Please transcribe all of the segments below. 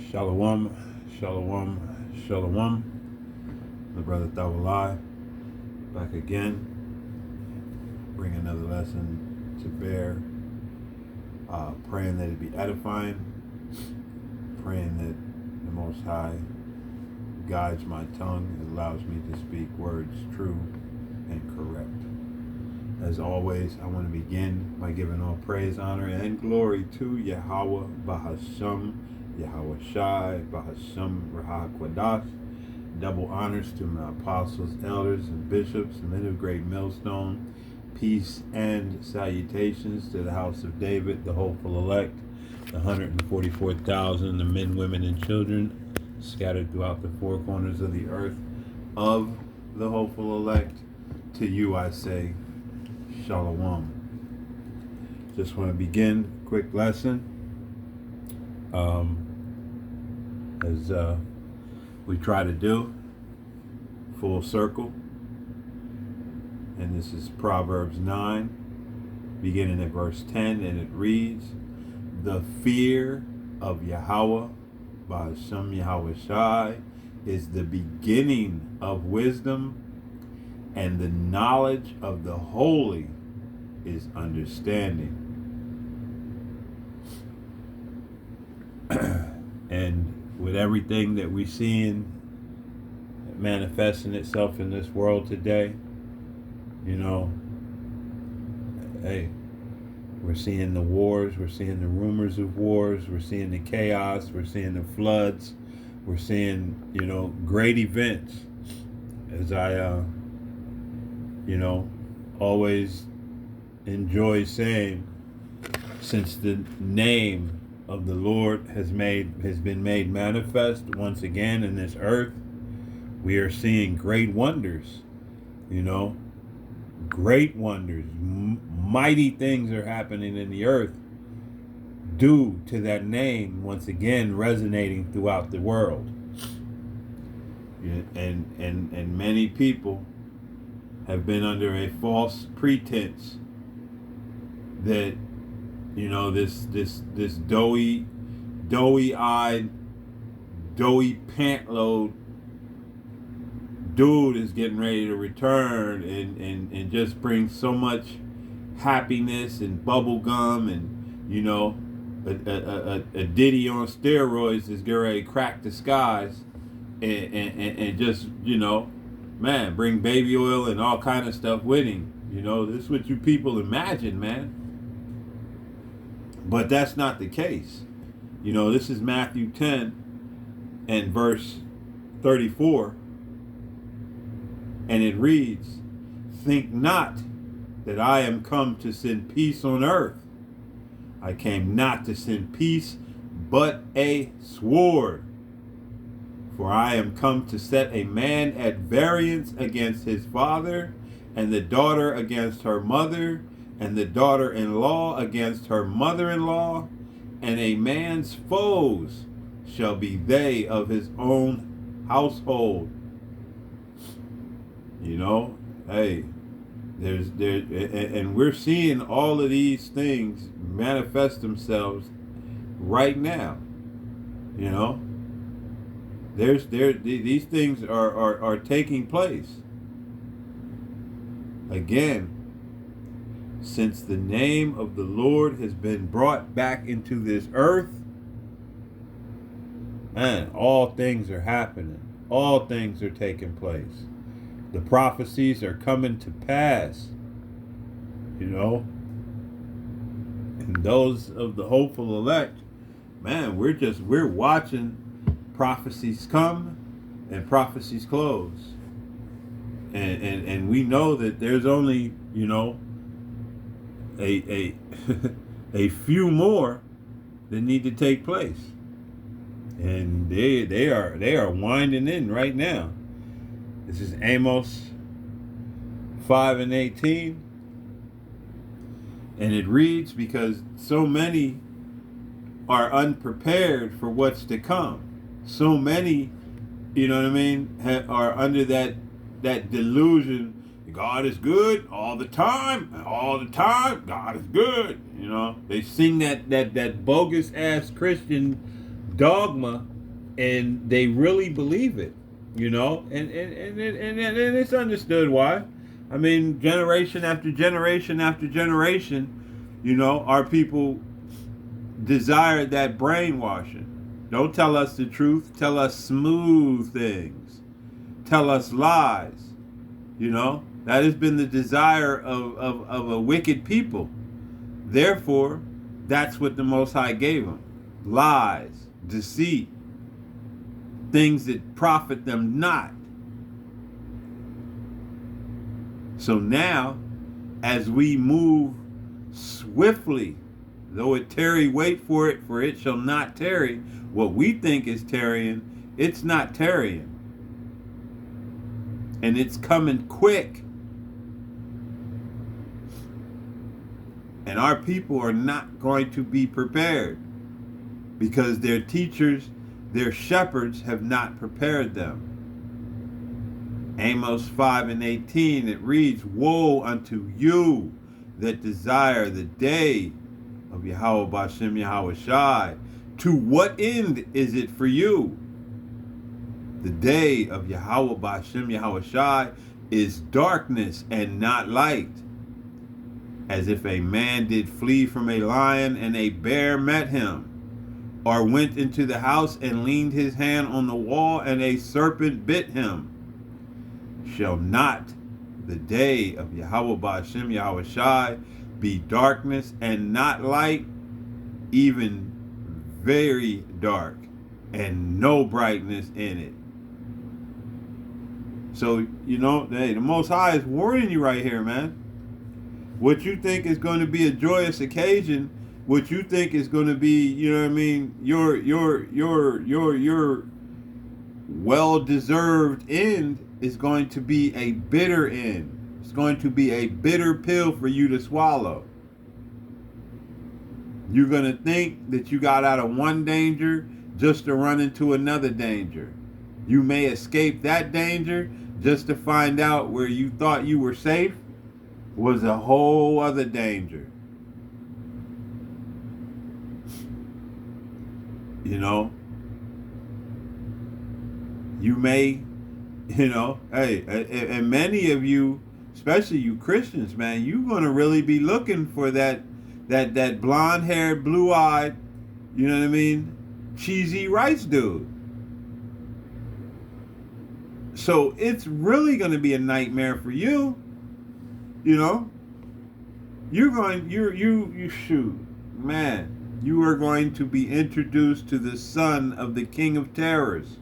Shalom, shalom, shalom. The brother Thawalai back again. Bring another lesson to bear. Praying that it be edifying. Praying that the Most High guides my tongue and allows me to speak words true and correct. As always, I want to begin by giving all praise, honor, and glory to Yahweh Bahasham, Yahweh Shai, Bahasham Rahakwadas. Double honors to my apostles, elders, and bishops, men of great millstone. Peace and salutations to the house of David, the hopeful elect, the 144,000, the men, women, and children scattered throughout the four corners of the earth of the hopeful elect. To you I say, Shalom. Just want to begin a quick lesson. As we try to do, full circle. And this is Proverbs 9, beginning at verse 10, and it reads, "The fear of Yahweh, Ba'ashem Yahweh Shai, is the beginning of wisdom, and the knowledge of the holy is understanding." And with everything that we see manifesting itself in this world today, hey, we're seeing the wars, we're seeing the rumors of wars, we're seeing the chaos, we're seeing the floods, we're seeing, great events. As I, always enjoy saying, since the name of the Lord has been made manifest once again in this earth, we are seeing great wonders, great wonders. Mighty things are happening in the earth due to that name once again resonating throughout the world. And many people have been under a false pretense that this doughy-eyed, doughy pant-load dude is getting ready to return and just bring so much happiness and bubble gum and a ditty on steroids is getting ready to crack the skies and just bring baby oil and all kind of stuff with him. This is what you people imagine, man. But that's not the case. This is Matthew 10 and verse 34. And it reads, "Think not that I am come to send peace on earth. I came not to send peace, but a sword. For I am come to set a man at variance against his father, and the daughter against her mother, and the daughter-in-law against her mother-in-law, and a man's foes shall be they of his own household." Hey, and we're seeing all of these things manifest themselves right now. These things are taking place. Again, since the name of the Lord has been brought back into this earth, man, all things are happening. All things are taking place. The prophecies are coming to pass. And those of the hopeful elect, man, we're watching prophecies come and prophecies close. And we know that there's only, a a few more that need to take place. And they are winding in right now. This is Amos 5 and 18. And it reads, "Because so many are unprepared for what's to come. So many, are under that delusion. God is good all the time. All the time, God is good. They sing that bogus ass Christian dogma and they really believe it, you know, and it's understood why. I mean, generation after generation after generation, you know, our people desire that brainwashing. Don't tell us the truth. Tell us smooth things. Tell us lies. You know, that has been the desire of a wicked people. Therefore, that's what the Most High gave them. Lies, deceit, things that profit them not. So now, as we move swiftly, though it tarry, wait for it shall not tarry. What we think is tarrying, it's not tarrying. And it's coming quick. And our people are not going to be prepared because their teachers, their shepherds have not prepared them. Amos 5:18, it reads, "Woe unto you that desire the day of Yahweh Bashem Yahweh Shai. To what end is it for you? The day of Yahweh Bashem Yahweh Shai is darkness and not light. As if a man did flee from a lion and a bear met him, or went into the house and leaned his hand on the wall and a serpent bit him. Shall not the day of Yahweh Bashem Yahweh Shai be darkness and not light, even very dark, and no brightness in it?" So, you know, hey, the Most High is warning you right here, man. What you think is going to be a joyous occasion, what you think is going to be, you know what I mean, your well-deserved end is going to be a bitter end. It's going to be a bitter pill for you to swallow. You're going to think that you got out of one danger just to run into another danger. You may escape that danger just to find out where you thought you were safe was a whole other danger. You know, you may, you know, hey, and many of you, especially you Christians, man, you're going to really be looking for that blonde-haired, blue-eyed, you know what I mean, cheesy rice dude. So it's really going to be a nightmare for you. You know, you shoot, man, you are going to be introduced to the son of the King of Terrors.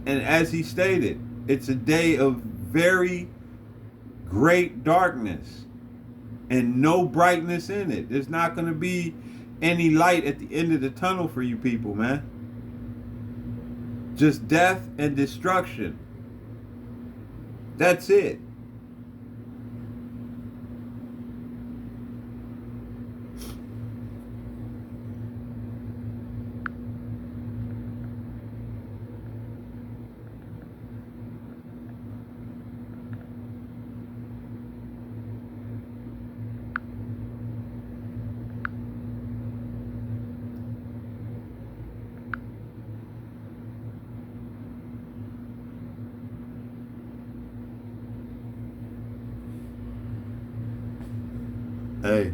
And as he stated, it's a day of very great darkness and no brightness in it. There's not going to be any light at the end of the tunnel for you people, man. Just death and destruction. That's it. Hey.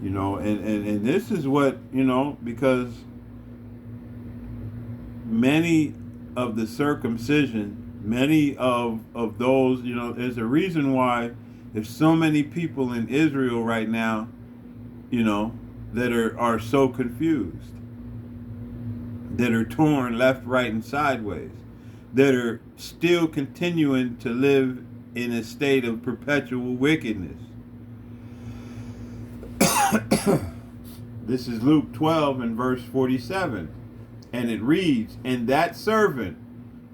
You know, and this is what, you know, because many of the circumcision, many of those, you know, there's a reason why there's so many people in Israel right now, you know, that are so confused, that are torn left, right, and sideways, that are still continuing to live in a state of perpetual wickedness. This is Luke 12 and verse 47. And it reads, "And that servant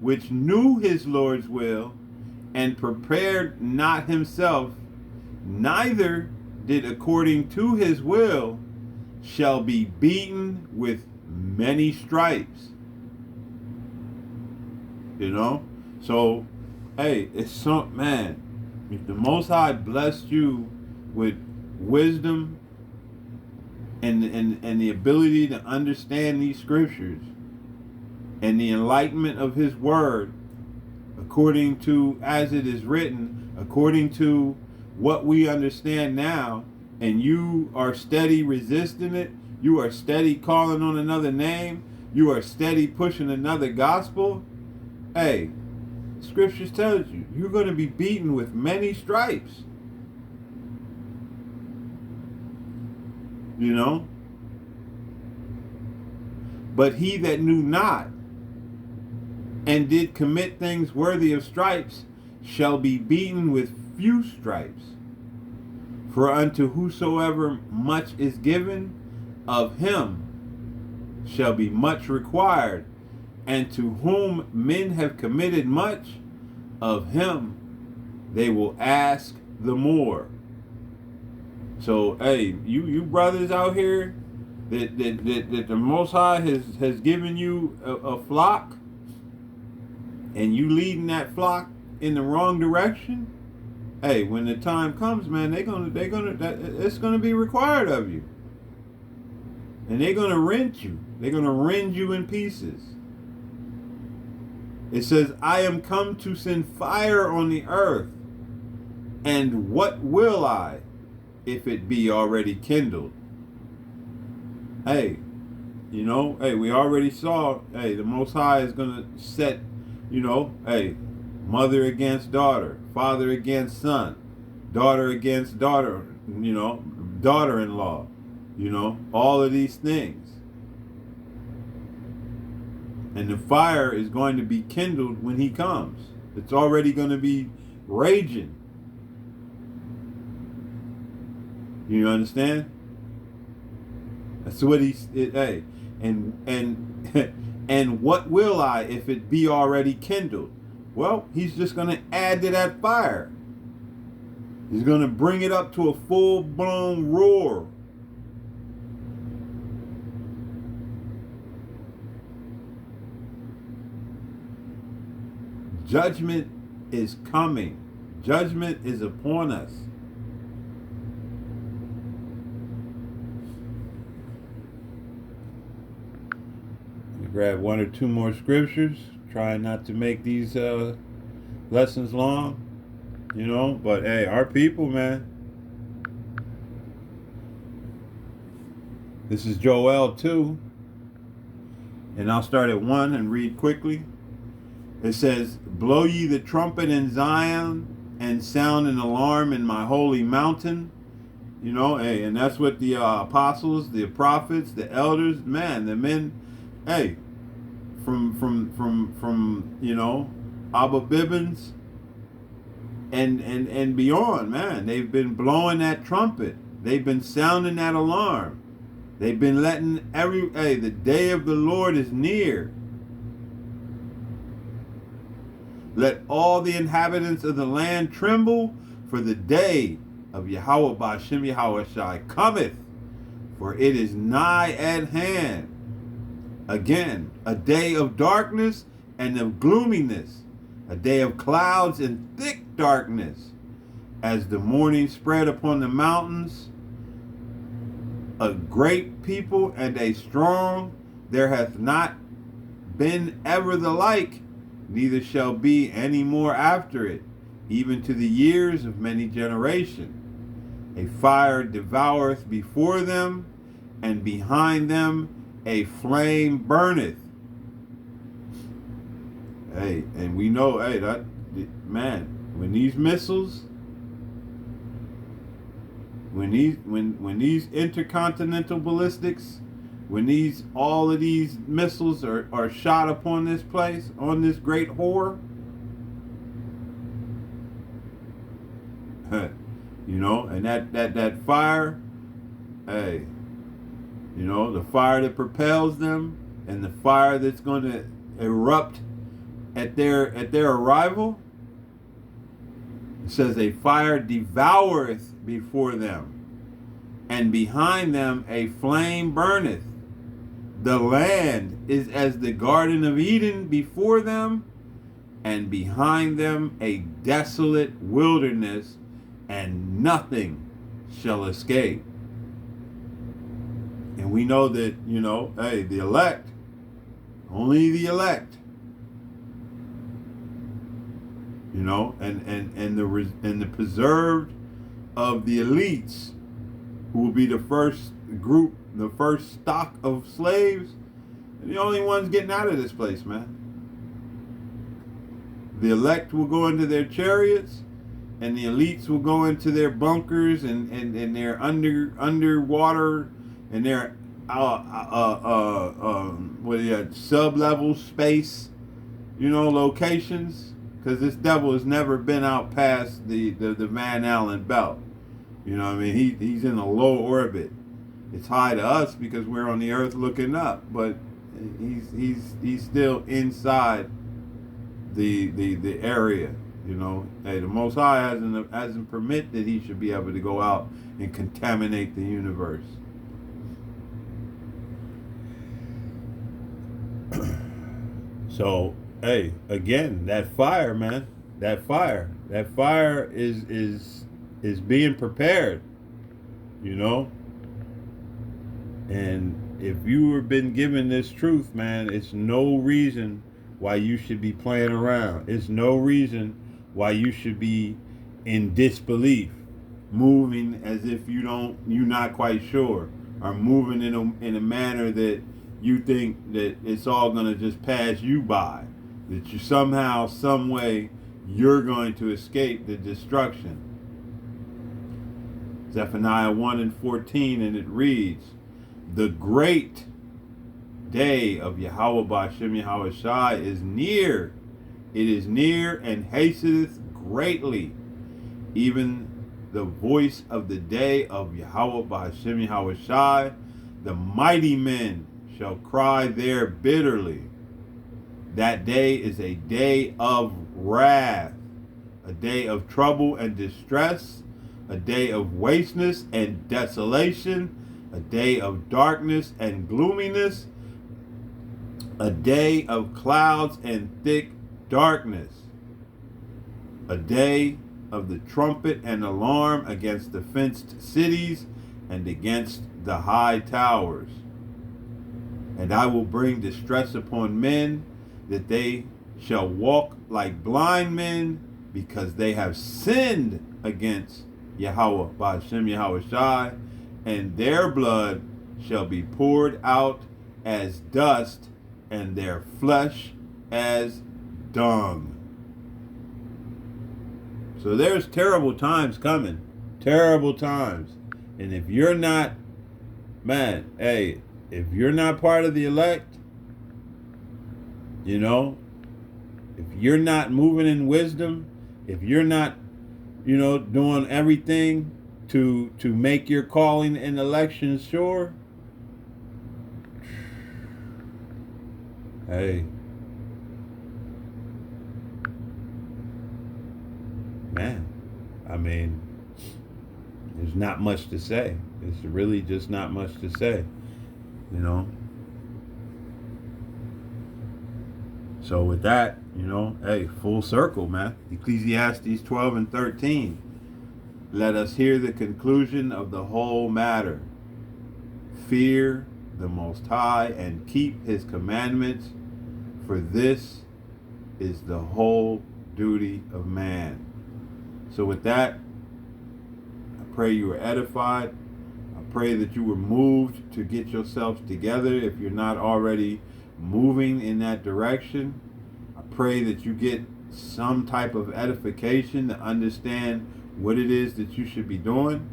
which knew his Lord's will, and prepared not himself, neither did according to his will, shall be beaten with many stripes." You know? So Hey, it's so, man, if the Most High blessed you with wisdom and the ability to understand these scriptures and the enlightenment of his word according to as it is written, according to what we understand now, and you are steady resisting it, you are steady calling on another name, you are steady pushing another gospel, hey, scriptures tells you you're going to be beaten with many stripes. You know? But he that knew not and did commit things worthy of stripes shall be beaten with few stripes. For unto whosoever much is given, of him shall be much required, and to whom men have committed much, of him they will ask the more. So, hey, you brothers out here that the Most High has given you a flock, and you leading that flock in the wrong direction, hey, when the time comes, man, it's gonna be required of you, and they're gonna rend you. They're gonna rend you in pieces. It says, "I am come to send fire on the earth, and what will I, if it be already kindled?" Hey, you know, hey, we already saw, hey, the Most High is gonna set, you know, hey, mother against daughter, father against son, daughter against daughter, you know, daughter-in-law, you know, all of these things. And the fire is going to be kindled when he comes. It's already going to be raging. You understand? That's what hey, and what will I if it be already kindled? Well, he's just going to add to that fire. He's going to bring it up to a full-blown roar. Judgment is coming. Judgment is upon us. Grab one or two more scriptures. Try not to make these lessons long, you know. But hey, our people, man. This is Joel 2, and I'll start at 1 and read quickly. It says, "Blow ye the trumpet in Zion, and sound an alarm in my holy mountain." You know, hey, and that's what the apostles, the prophets, the elders, man, the men, hey, from you know, Abba Bibbins and beyond, man, they've been blowing that trumpet. They've been sounding that alarm. They've been letting the day of the Lord is near. Let all the inhabitants of the land tremble, for the day of Yahweh Ba'ashem Yahushai cometh, for it is nigh at hand. Again, a day of darkness and of gloominess, a day of clouds and thick darkness, as the morning spread upon the mountains. A great people and a strong, there hath not been ever the like, neither shall be any more after it, even to the years of many generations. A fire devoureth before them, and behind them a flame burneth. Hey, and we know, hey, that, man, when these missiles, when these intercontinental ballistics, when all of these missiles are shot upon this place, on this great whore, you know, and that fire, hey, you know, the fire that propels them, and the fire that's going to erupt at their arrival. It says, a fire devoureth before them, and behind them a flame burneth. The land is as the Garden of Eden before them, and behind them a desolate wilderness, and nothing shall escape. And we know that, hey, the elect, only the elect, and the preserved of the elites, who will be the first group, the first stock of slaves, and the only ones getting out of this place, man. The elect will go into their chariots, and the elites will go into their bunkers and their underwater and their sub-level space, locations, because this devil has never been out past the Van Allen belt. He's in a low orbit. It's high to us because we're on the earth looking up, but he's still inside the area. Hey, the Most High hasn't permit that he should be able to go out and contaminate the universe. So, hey, again, that fire, man, that fire is being prepared, and if you have been given this truth, man, it's no reason why you should be playing around. It's no reason why you should be in disbelief, moving as if you're not quite sure, or moving in a manner that you think that it's all going to just pass you by, that you somehow, some way, you're going to escape the destruction. Zephaniah 1:14, and it reads, "The great day of Yahweh Ba'Shem Yahweh Shai is near. It is near and hasteneth greatly. Even the voice of the day of Yahweh Ba'Shem Yahweh Shai, the mighty men shall cry there bitterly. That day is a day of wrath, a day of trouble and distress, a day of wasteness and desolation, a day of darkness and gloominess, a day of clouds and thick darkness, a day of the trumpet and alarm against the fenced cities and against the high towers. And I will bring distress upon men, that they shall walk like blind men, because they have sinned against Yahweh Ba'Shem Yahweh Shai, and their blood shall be poured out as dust, and their flesh as dung." So there's terrible times coming. Terrible times. And if you're not, man, hey, if you're not part of the elect, if you're not moving in wisdom, if you're not, doing everything to make your calling and election sure, hey, man, there's not much to say. It's really just not much to say, So with that, hey, full circle, man. Ecclesiastes 12:13. Let us hear the conclusion of the whole matter. Fear the Most High and keep his commandments, for this is the whole duty of man. So with that, I pray you were edified. I pray that you were moved to get yourselves together if you're not already moving in that direction. I pray that you get some type of edification to understand what it is that you should be doing.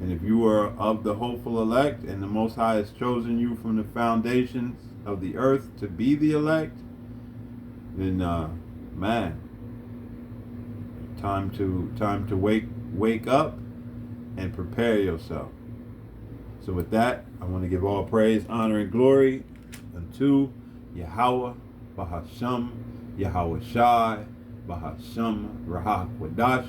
And if you are of the hopeful elect and the Most High has chosen you from the foundations of the earth to be the elect, then man, time to wake up and prepare yourself. So with that, I want to give all praise, honor, and glory unto Yahweh Bahasham Yahweh Shai Bahasham Rahak Wadash.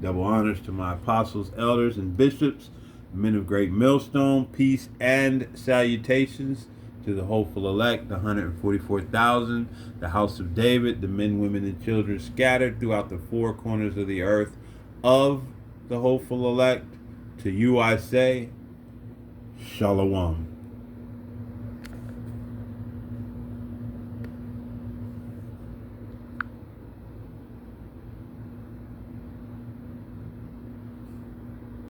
Double honors to my apostles, elders, and bishops, men of great millstone. Peace and salutations to the hopeful elect, the 144,000, the house of David, the men, women, and children scattered throughout the four corners of the earth of the hopeful elect. To you I say, Shalom.